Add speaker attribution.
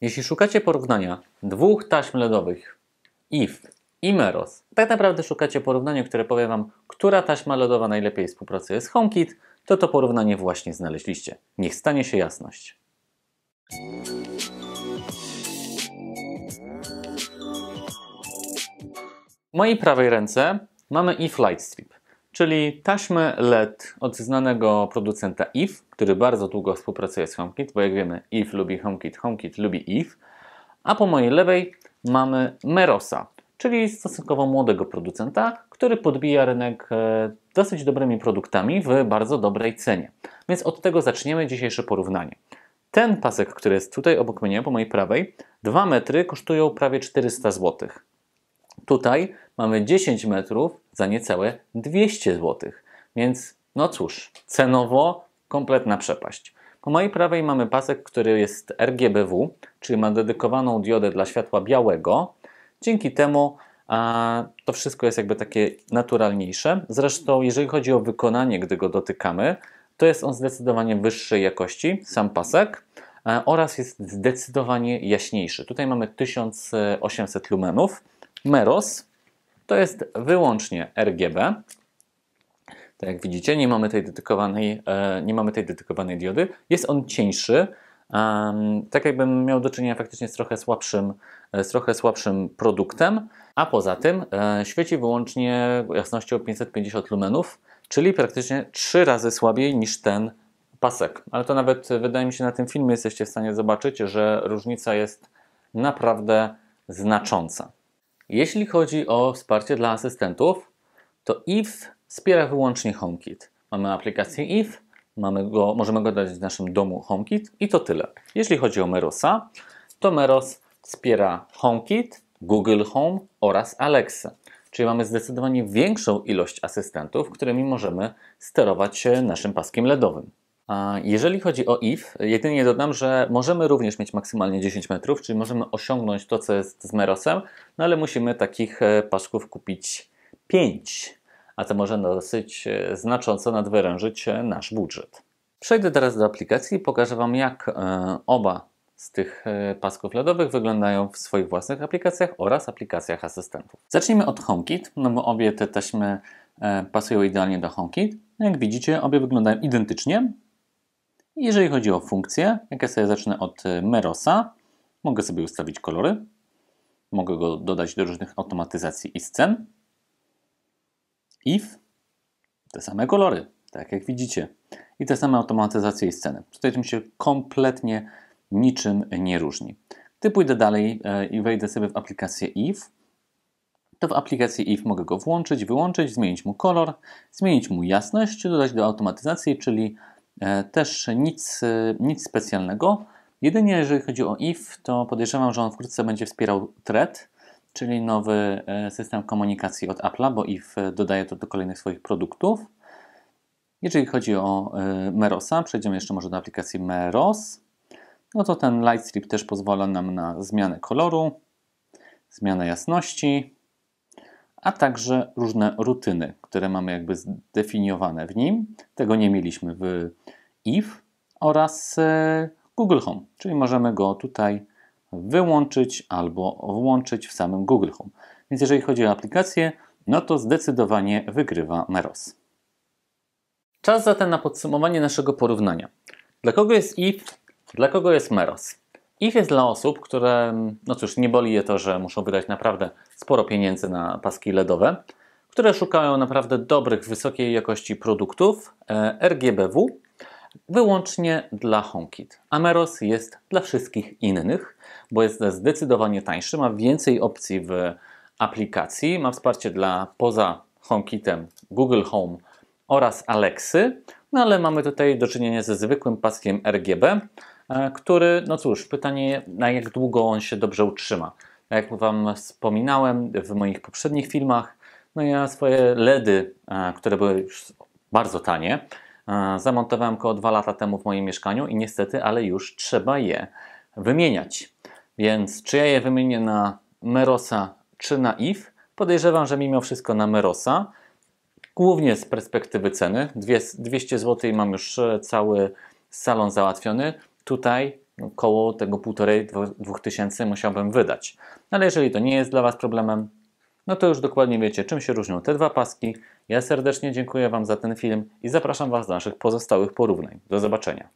Speaker 1: Jeśli szukacie porównania dwóch taśm LEDowych IF i Meros, tak naprawdę szukacie porównania, które powie Wam, która taśma LEDowa najlepiej współpracuje z HomeKit, to porównanie właśnie znaleźliście. Niech stanie się jasność. W mojej prawej ręce mamy IF Lightstrip, czyli taśmę LED od znanego producenta IF, który bardzo długo współpracuje z HomeKit, bo jak wiemy IF lubi HomeKit, HomeKit lubi IF. A po mojej lewej mamy Merosa, czyli stosunkowo młodego producenta, który podbija rynek dosyć dobrymi produktami w bardzo dobrej cenie. Więc od tego zaczniemy dzisiejsze porównanie. Ten pasek, który jest tutaj obok mnie, po mojej prawej, 2 metry kosztują prawie 400 zł. Tutaj mamy 10 metrów za niecałe 200 zł. Więc no cóż, cenowo kompletna przepaść. Po mojej prawej mamy pasek, który jest RGBW, czyli ma dedykowaną diodę dla światła białego. Dzięki temu to wszystko jest jakby takie naturalniejsze. Zresztą jeżeli chodzi o wykonanie, gdy go dotykamy, to jest on zdecydowanie wyższej jakości, sam pasek, oraz jest zdecydowanie jaśniejszy. Tutaj mamy 1800 lumenów. Meros to jest wyłącznie RGB. Tak jak widzicie, nie mamy tej dedykowanej diody. Jest on cieńszy. Tak jakbym miał do czynienia faktycznie z trochę słabszym produktem. A poza tym świeci wyłącznie jasnością 550 lumenów, czyli praktycznie 3 razy słabiej niż ten pasek. Ale to nawet wydaje mi się na tym filmie jesteście w stanie zobaczyć, że różnica jest naprawdę znacząca. Jeśli chodzi o wsparcie dla asystentów, to IF wspiera wyłącznie HomeKit. Mamy aplikację IF, możemy go dać w naszym domu HomeKit i to tyle. Jeśli chodzi o Merosa, to Meros wspiera HomeKit, Google Home oraz Alexa. Czyli mamy zdecydowanie większą ilość asystentów, którymi możemy sterować naszym paskiem LEDowym. A jeżeli chodzi o IF, jedynie dodam, że możemy również mieć maksymalnie 10 metrów, czyli możemy osiągnąć to, co jest z Merosem, no ale musimy takich pasków kupić 5, a to może dosyć znacząco nadwyrężyć nasz budżet. Przejdę teraz do aplikacji i pokażę Wam, jak oba z tych pasków LEDowych wyglądają w swoich własnych aplikacjach oraz aplikacjach asystentów. Zacznijmy od HomeKit, no bo obie te taśmy pasują idealnie do HomeKit. Jak widzicie, obie wyglądają identycznie. Jeżeli chodzi o funkcje, jak ja sobie zacznę od Merosa, mogę sobie ustawić kolory, mogę go dodać do różnych automatyzacji i scen. IF, te same kolory, tak jak widzicie, i te same automatyzacje i sceny. Tutaj tym się kompletnie niczym nie różni. Gdy pójdę dalej i wejdę sobie w aplikację IF, to w aplikacji IF mogę go włączyć, wyłączyć, zmienić mu kolor, zmienić mu jasność, dodać do automatyzacji, czyli też nic specjalnego. Jedynie jeżeli chodzi o IF, to podejrzewam, że on wkrótce będzie wspierał Thread, czyli nowy system komunikacji od Apple'a, bo IF dodaje to do kolejnych swoich produktów. Jeżeli chodzi o Merosa, przejdziemy jeszcze może do aplikacji Meros, no to ten Lightstrip też pozwala nam na zmianę koloru, zmianę jasności, a także różne rutyny, które mamy jakby zdefiniowane w nim. Tego nie mieliśmy w IF oraz Google Home, czyli możemy go tutaj wyłączyć albo włączyć w samym Google Home. Więc jeżeli chodzi o aplikację, no to zdecydowanie wygrywa Meros. Czas zatem na podsumowanie naszego porównania. Dla kogo jest IF, dla kogo jest Meros? IF jest dla osób, które, no cóż, nie boli je to, że muszą wydać naprawdę sporo pieniędzy na paski LEDowe, które szukają naprawdę dobrych, wysokiej jakości produktów RGBW, wyłącznie dla HomeKit. A Meros jest dla wszystkich innych, bo jest zdecydowanie tańszy, ma więcej opcji w aplikacji, ma wsparcie dla poza HomeKitem Google Home oraz Alexy, no ale mamy tutaj do czynienia ze zwykłym paskiem RGB, który, no cóż, pytanie, na jak długo on się dobrze utrzyma. Jak Wam wspominałem w moich poprzednich filmach, no ja swoje LEDy, które były już bardzo tanie, zamontowałem około 2 lata temu w moim mieszkaniu i niestety, ale już trzeba je wymieniać. Więc czy ja je wymienię na Merosa czy na IF? Podejrzewam, że mimo wszystko na Merosa. Głównie z perspektywy ceny. 200 zł i mam już cały salon załatwiony. Tutaj koło tego 1,5–2 tysięcy musiałbym wydać. Ale jeżeli to nie jest dla Was problemem, no to już dokładnie wiecie, czym się różnią te dwa paski. Ja serdecznie dziękuję Wam za ten film i zapraszam Was do naszych pozostałych porównań. Do zobaczenia.